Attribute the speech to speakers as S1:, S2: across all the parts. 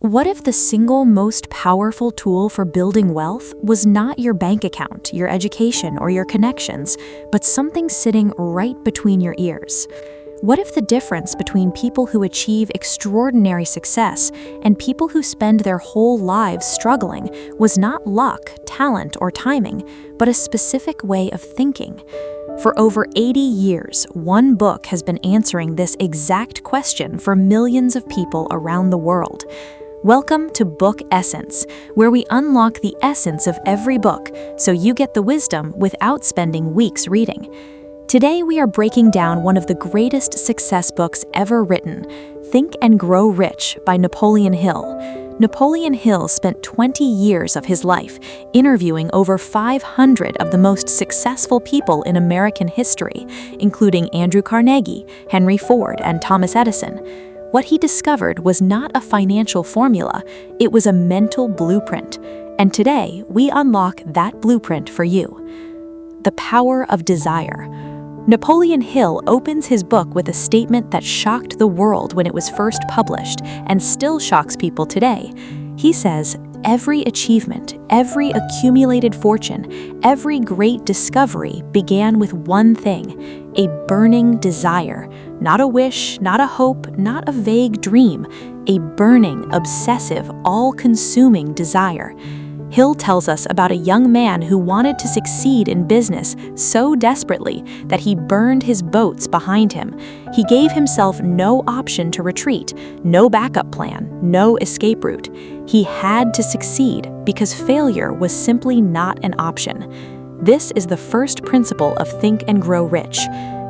S1: What if the single most powerful tool for building wealth was not your bank account, your education, or your connections, but something sitting right between your ears? What if the difference between people who achieve extraordinary success and people who spend their whole lives struggling was not luck, talent, or timing, but a specific way of thinking? For over 80 years, one book has been answering this exact question for millions of people around the world. Welcome to Book Essence, where we unlock the essence of every book so you get the wisdom without spending weeks reading. Today we are breaking down one of the greatest success books ever written, Think and Grow Rich by Napoleon Hill. Napoleon Hill spent 20 years of his life interviewing over 500 of the most successful people in American history, including Andrew Carnegie, Henry Ford, and Thomas Edison. What he discovered was not a financial formula, it was a mental blueprint. And today, we unlock that blueprint for you. The power of desire. Napoleon Hill opens his book with a statement that shocked the world when it was first published and still shocks people today. He says, "Every achievement, every accumulated fortune, every great discovery began with one thing, a burning desire. Not a wish, not a hope, not a vague dream, a burning, obsessive, all-consuming desire." Hill tells us about a young man who wanted to succeed in business so desperately that he burned his boats behind him. He gave himself no option to retreat, no backup plan, no escape route. He had to succeed because failure was simply not an option. This is the first principle of Think and Grow Rich.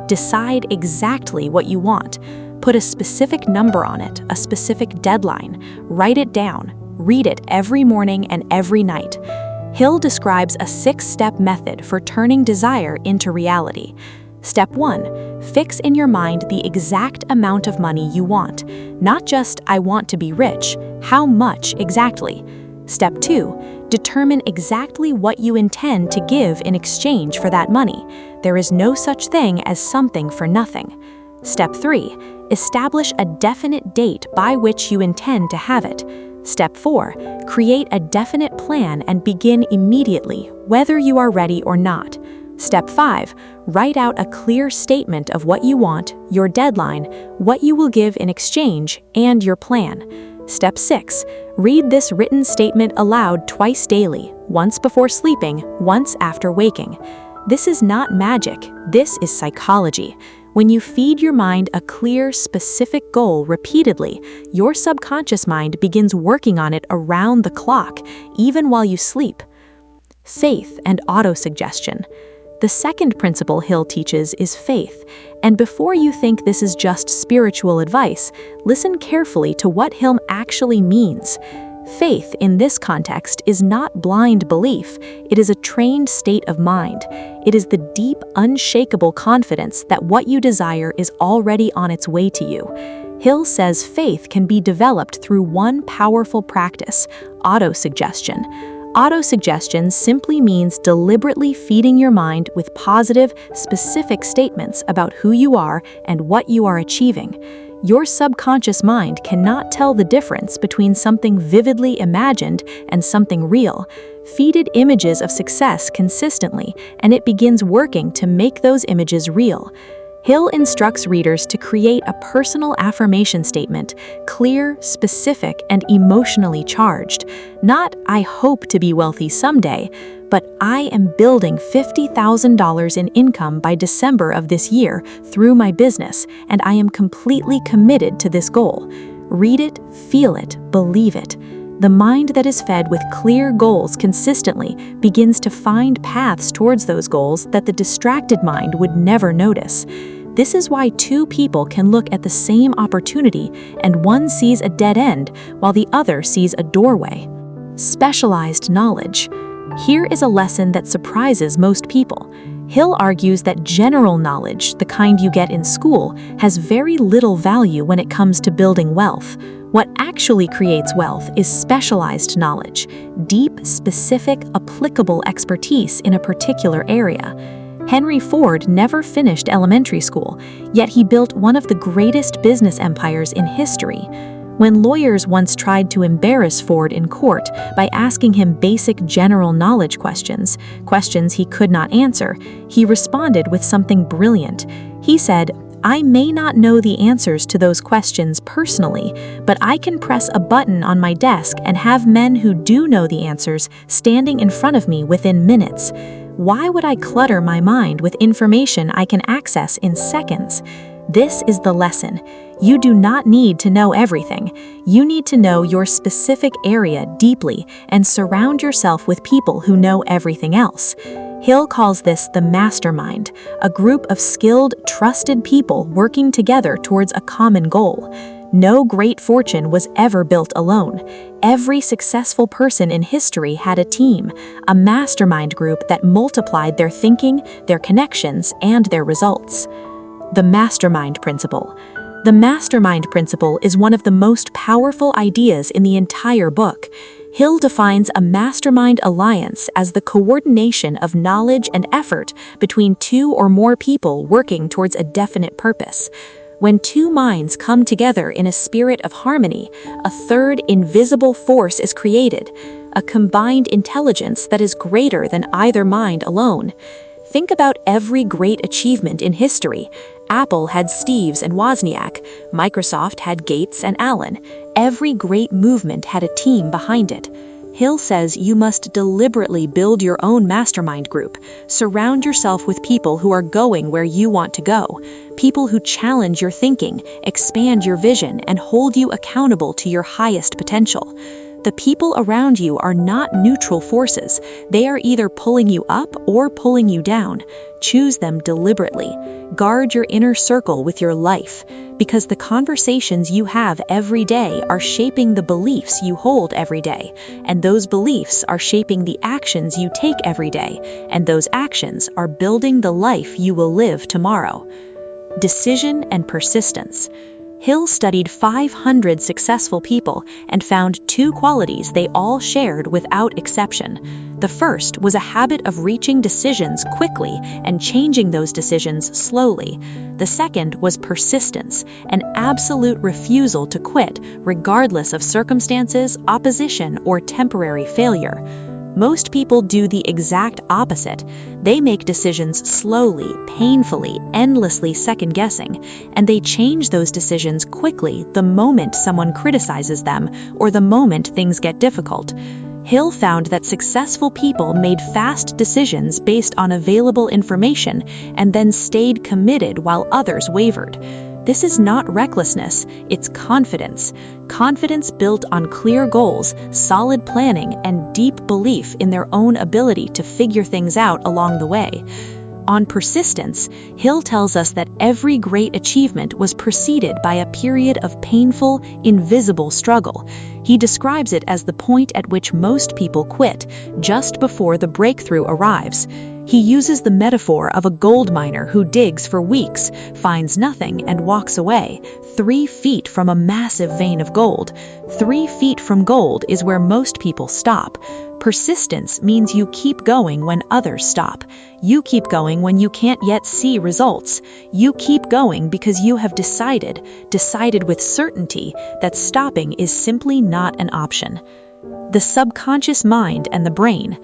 S1: Decide exactly what you want. Put a specific number on it, a specific deadline. Write it down. Read it every morning and every night. Hill describes a 6-step method for turning desire into reality. Step 1. Fix in your mind the exact amount of money you want. Not just, "I want to be rich." How much exactly? Step 2. Determine exactly what you intend to give in exchange for that money. There is no such thing as something for nothing. Step 3. Establish a definite date by which you intend to have it. Step 4. Create a definite plan and begin immediately, whether you are ready or not. Step 5. Write out a clear statement of what you want, your deadline, what you will give in exchange, and your plan. Step 6. Read this written statement aloud twice daily, once before sleeping, once after waking. This is not magic, this is psychology. When you feed your mind a clear, specific goal repeatedly, your subconscious mind begins working on it around the clock, even while you sleep. Faith and autosuggestion. The second principle Hill teaches is faith, and before you think this is just spiritual advice, listen carefully to what Hill actually means. Faith in this context is not blind belief, it is a trained state of mind. It is the deep, unshakable confidence that what you desire is already on its way to you. Hill says faith can be developed through one powerful practice, autosuggestion. Autosuggestion simply means deliberately feeding your mind with positive, specific statements about who you are and what you are achieving. Your subconscious mind cannot tell the difference between something vividly imagined and something real. Feed it images of success consistently, and it begins working to make those images real. Hill instructs readers to create a personal affirmation statement, clear, specific, and emotionally charged. Not, "I hope to be wealthy someday," but "I am building $50,000 in income by December of this year through my business, and I am completely committed to this goal." Read it, feel it, believe it. The mind that is fed with clear goals consistently begins to find paths towards those goals that the distracted mind would never notice. This is why two people can look at the same opportunity and one sees a dead end while the other sees a doorway. Specialized knowledge. Here is a lesson that surprises most people. Hill argues that general knowledge, the kind you get in school, has very little value when it comes to building wealth. What actually creates wealth is specialized knowledge, deep, specific, applicable expertise in a particular area. Henry Ford never finished elementary school, yet he built one of the greatest business empires in history. When lawyers once tried to embarrass Ford in court by asking him basic general knowledge questions he could not answer, he responded with something brilliant. He said, "I may not know the answers to those questions personally, but I can press a button on my desk and have men who do know the answers standing in front of me within minutes. Why would I clutter my mind with information I can access in seconds?" This is the lesson. You do not need to know everything. You need to know your specific area deeply and surround yourself with people who know everything else. Hill calls this the mastermind, a group of skilled, trusted people working together towards a common goal. No great fortune was ever built alone. Every successful person in history had a team, a mastermind group that multiplied their thinking, their connections, and their results. The mastermind principle. The mastermind principle is one of the most powerful ideas in the entire book. Hill defines a mastermind alliance as the coordination of knowledge and effort between two or more people working towards a definite purpose. When two minds come together in a spirit of harmony, a third invisible force is created, a combined intelligence that is greater than either mind alone. Think about every great achievement in history. Apple had Steves and Wozniak. Microsoft had Gates and Allen. Every great movement had a team behind it. Hill says you must deliberately build your own mastermind group. Surround yourself with people who are going where you want to go. People who challenge your thinking, expand your vision, and hold you accountable to your highest potential. The people around you are not neutral forces. They are either pulling you up or pulling you down. Choose them deliberately. Guard your inner circle with your life, because the conversations you have every day are shaping the beliefs you hold every day, and those beliefs are shaping the actions you take every day, and those actions are building the life you will live tomorrow. Decision and persistence. Hill studied 500 successful people and found two qualities they all shared without exception. The first was a habit of reaching decisions quickly and changing those decisions slowly. The second was persistence, an absolute refusal to quit, regardless of circumstances, opposition, or temporary failure. Most people do the exact opposite. They make decisions slowly, painfully, endlessly second-guessing, and they change those decisions quickly the moment someone criticizes them or the moment things get difficult. Hill found that successful people made fast decisions based on available information and then stayed committed while others wavered. This is not recklessness, it's confidence. Confidence built on clear goals, solid planning, and deep belief in their own ability to figure things out along the way. On persistence, Hill tells us that every great achievement was preceded by a period of painful, invisible struggle. He describes it as the point at which most people quit, just before the breakthrough arrives. He uses the metaphor of a gold miner who digs for weeks, finds nothing, and walks away, 3 feet from a massive vein of gold. 3 feet from gold is where most people stop. Persistence means you keep going when others stop. You keep going when you can't yet see results. You keep going because you have decided with certainty that stopping is simply not an option. The subconscious mind and the brain.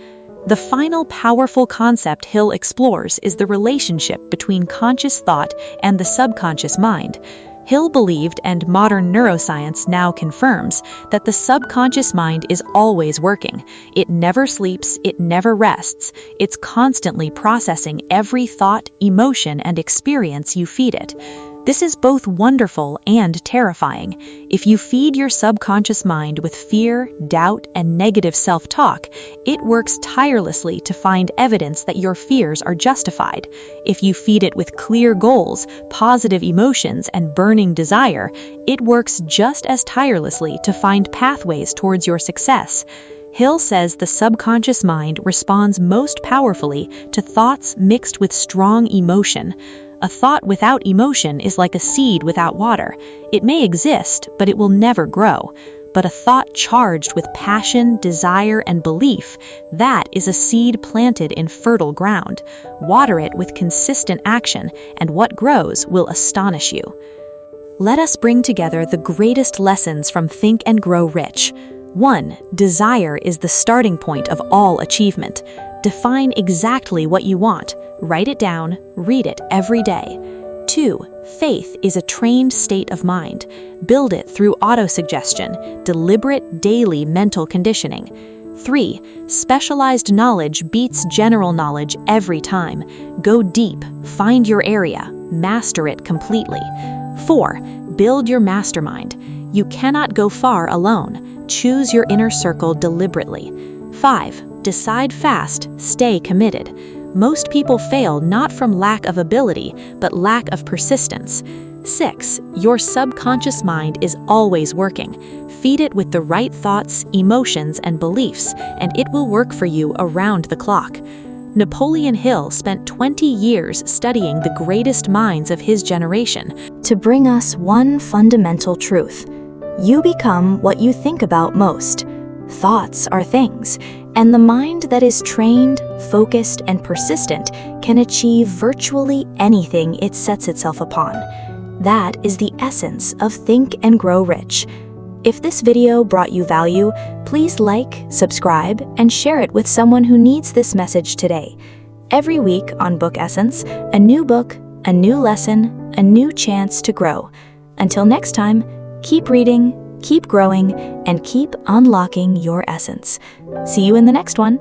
S1: The final powerful concept Hill explores is the relationship between conscious thought and the subconscious mind. Hill believed, and modern neuroscience now confirms, that the subconscious mind is always working. It never sleeps, it never rests. It's constantly processing every thought, emotion, and experience you feed it. This is both wonderful and terrifying. If you feed your subconscious mind with fear, doubt, and negative self-talk, it works tirelessly to find evidence that your fears are justified. If you feed it with clear goals, positive emotions, and burning desire, it works just as tirelessly to find pathways towards your success. Hill says the subconscious mind responds most powerfully to thoughts mixed with strong emotion. A thought without emotion is like a seed without water. It may exist, but it will never grow. But a thought charged with passion, desire, and belief, that is a seed planted in fertile ground. Water it with consistent action, and what grows will astonish you. Let us bring together the greatest lessons from Think and Grow Rich. 1. Desire is the starting point of all achievement. Define exactly what you want. Write it down, read it every day. 2. Faith is a trained state of mind. Build it through autosuggestion, deliberate daily mental conditioning. 3. Specialized knowledge beats general knowledge every time. Go deep, find your area, master it completely. 4. Build your mastermind. You cannot go far alone. Choose your inner circle deliberately. 5. Decide fast, stay committed. Most people fail not from lack of ability, but lack of persistence. 6. Your subconscious mind is always working. Feed it with the right thoughts, emotions, and beliefs, and it will work for you around the clock. Napoleon Hill spent 20 years studying the greatest minds of his generation to bring us one fundamental truth. You become what you think about most. Thoughts are things, and the mind that is trained, focused, and persistent can achieve virtually anything it sets itself upon. That is the essence of Think and Grow Rich. If this video brought you value, please like, subscribe, and share it with someone who needs this message today. Every week on Book Essence, a new book, a new lesson, a new chance to grow. Until next time, keep reading, keep growing, and keep unlocking your essence. See you in the next one.